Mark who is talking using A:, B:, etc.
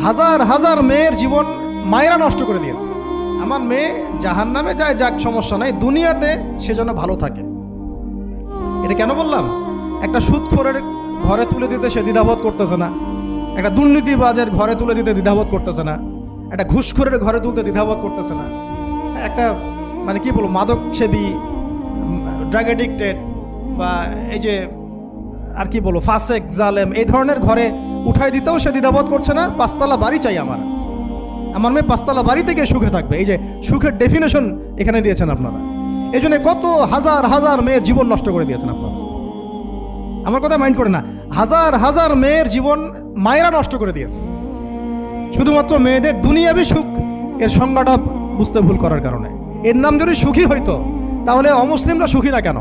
A: হাজার হাজার মেয়ের জীবন মায়েরা নষ্ট করে দিয়েছে। আমার মেয়ে জাহান্নামে যায়, যাক, সমস্যা নাই, দুনিয়াতে সে যেন ভালো থাকে। এটা কেন বললাম? একটা সুদখোরের ঘরে তুলে দিতে সে দ্বিধাবোধ করতেছে না, একটা দুর্নীতিবাজের ঘরে তুলে দিতে দ্বিধাবোধ করতেছে না, একটা ঘুষখোরের ঘরে তুলতে দ্বিধাবোধ করতেছে না, একটা মানে কি বলবো মাদকসেবী, ড্রাগ এডিক্টেড, বা এই যে আর কি বলবো ফাসেক, জালেম, এই ধরনের ঘরে উঠাই দিতেও সে দ্বিধাবোধ করছে না। পাঁচতলা বাড়ি চাই আমার মেয়ে পাঁচতলা বাড়ি থেকে সুখে থাকবে। এই যে সুখের ডেফিনেশন এখানে দিয়েছেন আপনারা। এই জন্য কত হাজার হাজার মেয়ের জীবন নষ্ট করে দিয়েছেন আপনারা। আমার কথা মাইন্ড করে না, হাজার হাজার মেয়ের জীবন মায়েরা নষ্ট করে দিয়েছে, শুধুমাত্র মেয়েদের দুনিয়াবি সুখ এর সংজ্ঞাটা বুঝতে ভুল করার কারণে। এর নাম যদি সুখী হইতো তাহলে অমুসলিমরা সুখী না কেন?